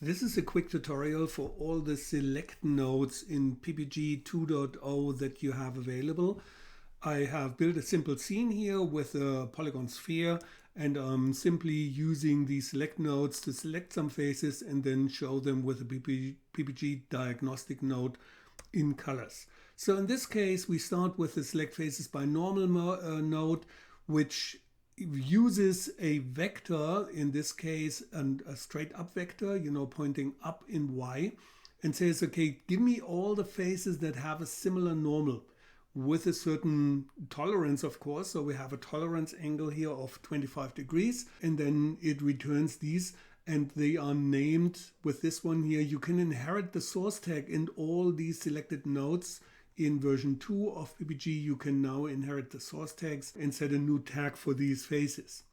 This is a quick tutorial for all the select nodes in PPG 2.0 that you have available. I have built a simple scene here with a polygon sphere, and I'm simply using the select nodes to select some faces and then show them with a PPG diagnostic node in colors. So in this case, we start with the select faces by normal node, which uses a vector, in this case and a straight up vector, pointing up in Y, and says, okay, give me all the faces that have a similar normal with a certain tolerance, of course. So we have a tolerance angle here of 25 degrees, and then it returns these, and they are named with this one here. You can inherit the source tag in all these selected nodes. In version 2 of PPG, you can now inherit the source tags and set a new tag for these faces.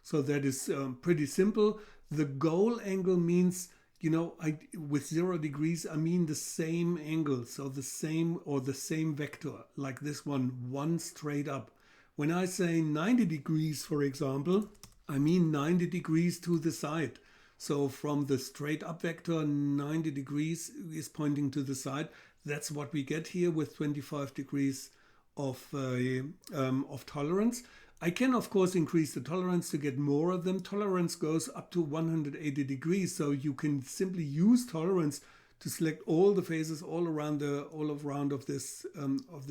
So that is pretty simple. The goal angle means, with 0 degrees, I mean the same angle. So the same vector, like this one straight up. When I say 90 degrees, for example, I mean 90 degrees to the side. So from the straight up vector, 90 degrees is pointing to the side. That's what we get here with 25 degrees of tolerance. I can, of course, increase the tolerance to get more of them. Tolerance goes up to 180 degrees, so you can simply use tolerance to select all the faces all around of this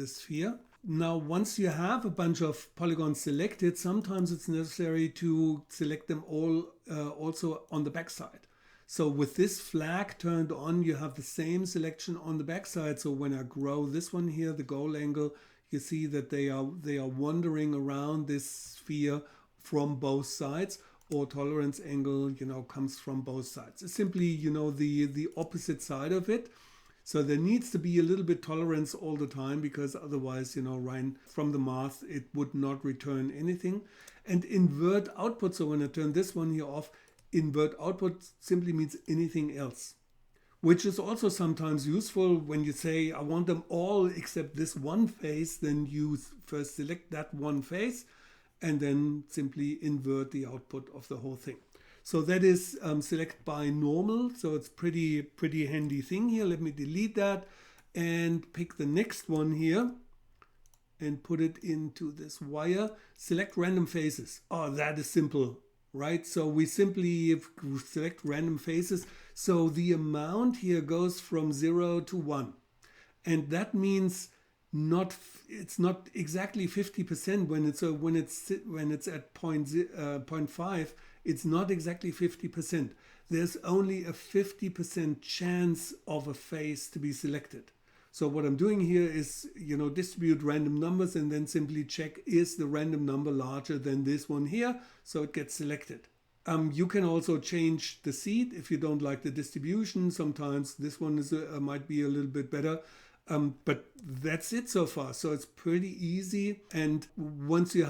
sphere. Now, once you have a bunch of polygons selected, sometimes it's necessary to select them all also on the backside. So with this flag turned on, you have the same selection on the backside. So when I grow this one here, the goal angle, you see that they are wandering around this sphere from both sides, or tolerance angle, comes from both sides. It's simply, the opposite side of it. So there needs to be a little bit tolerance all the time, because otherwise, right from the math, it would not return anything. And invert output, so when I turn this one here off, invert output simply means anything else, which is also sometimes useful when you say, I want them all except this one face. Then you first select that one face and then simply invert the output of the whole thing. So that is select by normal. So it's pretty handy thing here. Let me delete that and pick the next one here and put it into this wire. Select random faces. Oh, that is simple. Right, so we simply select random faces. So the amount here goes from 0 to 1, and that means it's not exactly 50% when it's at 0.5. It's not exactly 50%. There's only a 50% chance of a face to be selected. So what I'm doing here is, distribute random numbers and then simply check, is the random number larger than this one here? So it gets selected. You can also change the seed if you don't like the distribution. Sometimes this one might be a little bit better. But that's it so far. So it's pretty easy. And once you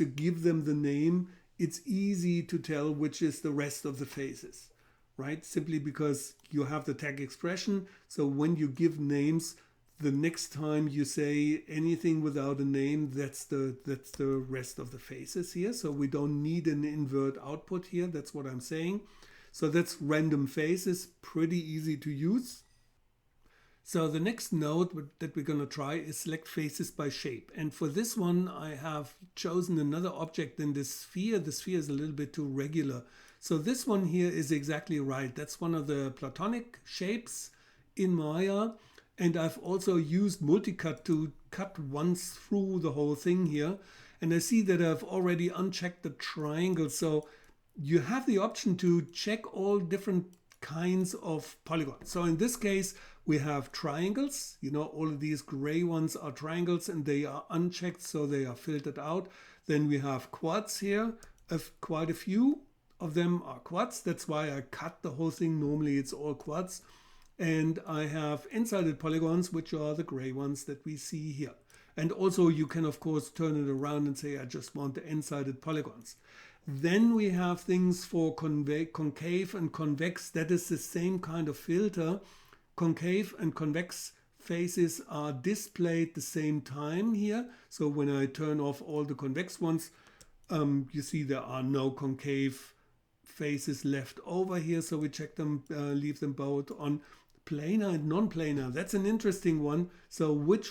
give them the name, it's easy to tell which is the rest of the faces. Right? Simply because you have the tag expression. So when you give names, the next time you say anything without a name, that's the rest of the faces here. So we don't need an invert output here. That's what I'm saying. So that's random faces, pretty easy to use. So the next node that we're going to try is select faces by shape. And for this one, I have chosen another object than this sphere. The sphere is a little bit too regular. So this one here is exactly right. That's one of the platonic shapes in Maya. And I've also used multicut to cut once through the whole thing here. And I see that I've already unchecked the triangle. So you have the option to check all different kinds of polygons. So in this case, we have triangles. All of these gray ones are triangles and they are unchecked, so they are filtered out. Then we have quads here. Quite a few of them are quads. That's why I cut the whole thing. Normally it's all quads. And I have n-sided polygons, which are the gray ones that we see here. And also you can, of course, turn it around and say, I just want the n-sided polygons. Then we have things for concave and convex. That is the same kind of filter. Concave and convex faces are displayed the same time here. So when I turn off all the convex ones, you see there are no concave faces left over here, so we check them, leave them both on. Planar and non-planar, that's an interesting one. So which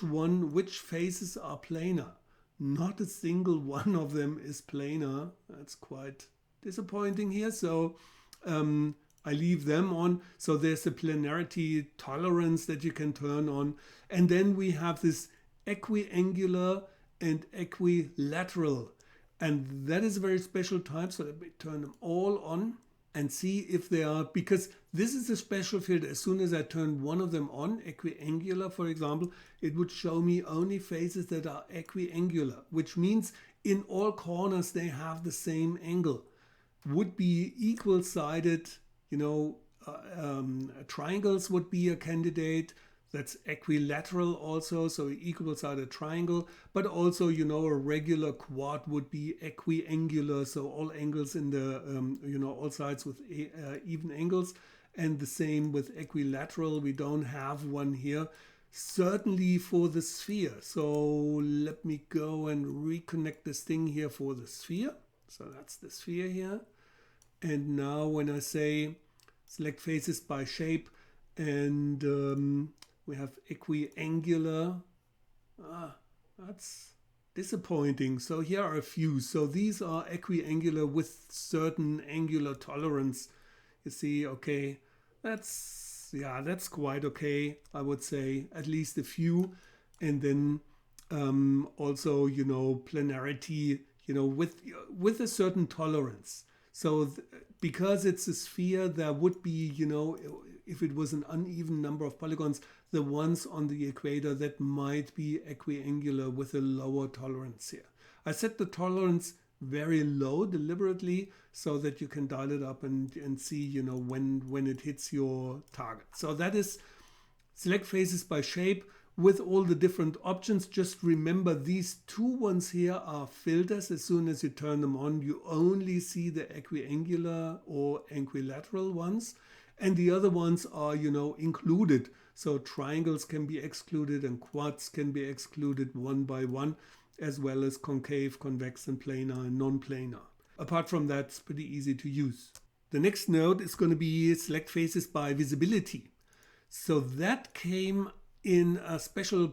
faces are planar? Not a single one of them is planar. That's quite disappointing here. So I leave them on. So there's a planarity tolerance that you can turn on. And then we have this equiangular and equilateral. And that is a very special type. So let me turn them all on and see if they are, because this is a special filter. As soon as I turn one of them on, equiangular for example, it would show me only faces that are equiangular, which means in all corners they have the same angle. Would be equal-sided, triangles would be a candidate. That's equilateral also, so equal-sided triangle, but also, a regular quad would be equiangular, so all angles in the, all sides with even angles, and the same with equilateral. We don't have one here, certainly for the sphere. So let me go and reconnect this thing here for the sphere. So that's the sphere here. And now when I say select faces by shape, and we have equiangular. That's disappointing. So here are a few. So these are equiangular with certain angular tolerance. You see, okay, that's quite okay. I would say at least a few. And then also, planarity, with a certain tolerance. So because it's a sphere, there would be, if it was an uneven number of polygons, the ones on the equator that might be equiangular with a lower tolerance here. I set the tolerance very low deliberately so that you can dial it up and see, when it hits your target. So that is select faces by shape with all the different options. Just remember these two ones here are filters. As soon as you turn them on, you only see the equiangular or equilateral ones. And the other ones are, included. So triangles can be excluded and quads can be excluded one by one, as well as concave, convex, and planar and non-planar. Apart from that, it's pretty easy to use. The next node is going to be select faces by visibility. So that came in a special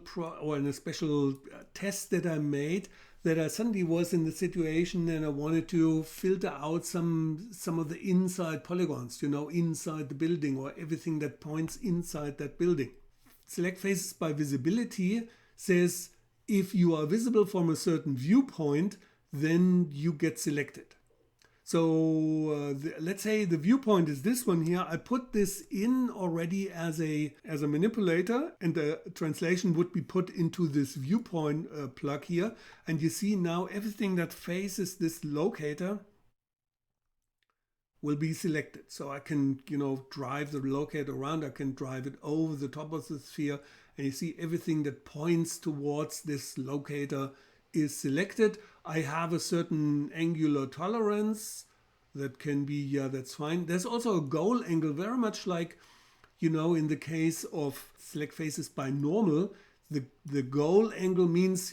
test that I made, that I suddenly was in the situation and I wanted to filter out some of the inside polygons, inside the building or everything that points inside that building. Select faces by visibility says if you are visible from a certain viewpoint, then you get selected. So let's say the viewpoint is this one here. I put this in already as a manipulator, and the translation would be put into this viewpoint plug here. And you see now everything that faces this locator will be selected. So I can, drive the locator around. I can drive it over the top of the sphere, and you see everything that points towards this locator is selected. I have a certain angular tolerance that can be, that's fine. There's also a goal angle, very much like, in the case of select faces by normal, the goal angle means,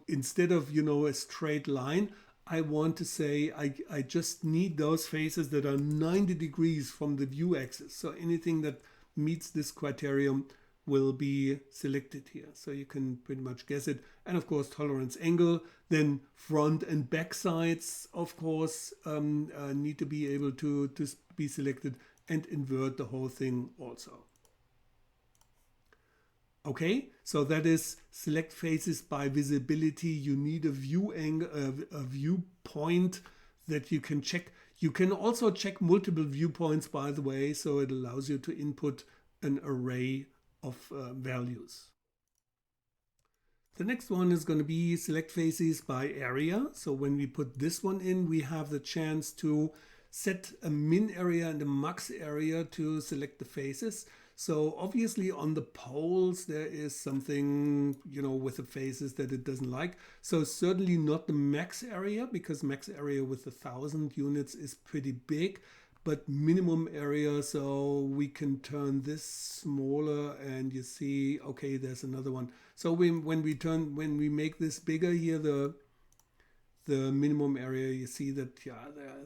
instead of, a straight line, I want to say I just need those faces that are 90 degrees from the view axis. So anything that meets this criterion will be selected here. So you can pretty much guess it. And of course, tolerance angle. Then front and back sides, of course, need to be able to be selected, and invert the whole thing also. Okay, so that is select faces by visibility. You need a view angle, a viewpoint that you can check. You can also check multiple viewpoints, by the way, so it allows you to input an array of values. The next one is going to be select faces by area. So when we put this one in, we have the chance to set a min area and a max area to select the faces. So obviously on the poles there is something, with the faces that it doesn't like. So certainly not the max area, because max area with 1,000 units is pretty big. But minimum area, so we can turn this smaller, and you see, okay, there's another one. So when we make this bigger here, the the minimum area, you see that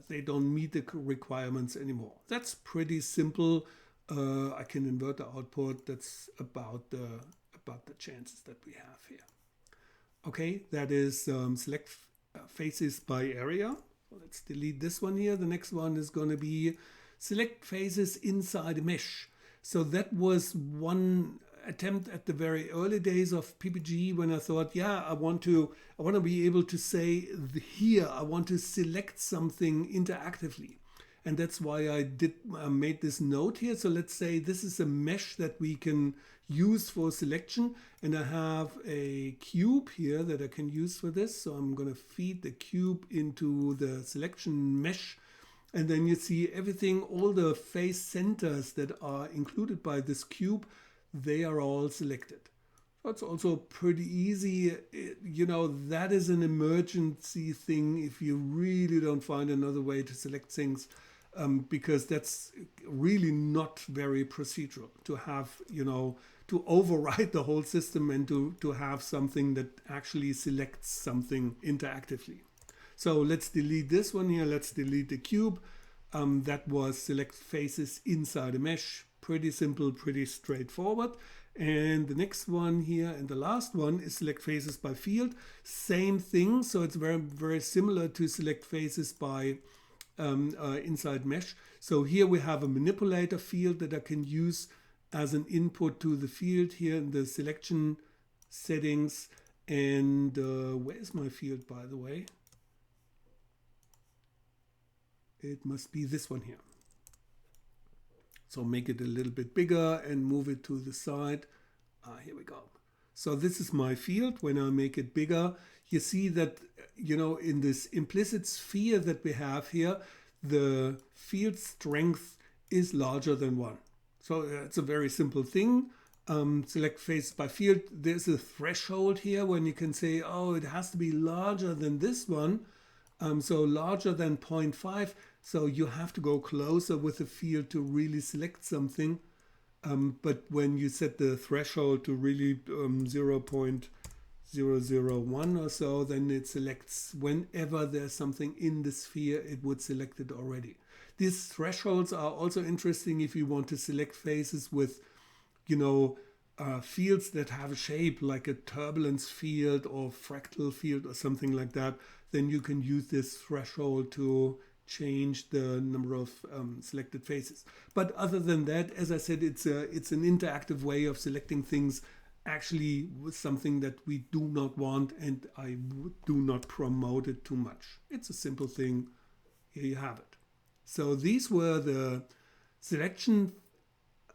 they don't meet the requirements anymore. That's pretty simple. I can invert the output. That's about the chances that we have here. Okay, that is select faces by area. Let's delete this one here. The next one is going to be select faces inside a mesh. So that was one attempt at the very early days of PPG when I thought, yeah, I want to be able to say here, I want to select something interactively. And that's why I made this note here. So let's say this is a mesh that we can use for selection. And I have a cube here that I can use for this. So I'm going to feed the cube into the selection mesh. And then you see everything, all the face centers that are included by this cube, they are all selected. That's also pretty easy. You know, that is an emergency thing if you really don't find another way to select things, because that's really not very procedural to have, you know, to override the whole system and to have something that actually selects something interactively. So let's delete this one here. Let's delete the cube. That was select faces inside a mesh. Pretty simple, pretty straightforward. And the next one here and the last one is select faces by field. Same thing. So it's very, very similar to select faces by inside mesh. So here we have a manipulator field that I can use as an input to the field here in the selection settings. And where's my field, by the way? It must be this one here. So make it a little bit bigger and move it to the side. Here we go. So this is my field. When I make it bigger, you see that, you know, in this implicit sphere that we have here, the field strength is larger than 1. So it's a very simple thing. Select face by field. There's a threshold here when you can say, oh, it has to be larger than this one. So larger than 0.5. So you have to go closer with the field to really select something. But when you set the threshold to really 0.001 or so, then it selects whenever there's something in the sphere, it would select it already. These thresholds are also interesting if you want to select faces with, you know, fields that have a shape like a turbulence field or fractal field or something like that. Then you can use this threshold to change the number of selected faces. But other than that, as I said, it's an interactive way of selecting things actually with something that we do not want, and I do not promote it too much. It's a simple thing. Here you have it. So these were the selection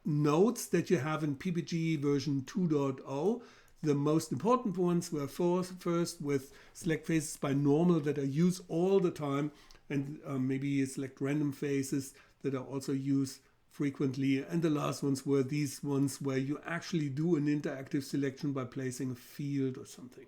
nodes that you have in PPG version 2.0. The most important ones were first with select faces by normal that I use all the time, and maybe select random faces that I also use frequently. And the last ones were these ones where you actually do an interactive selection by placing a field or something.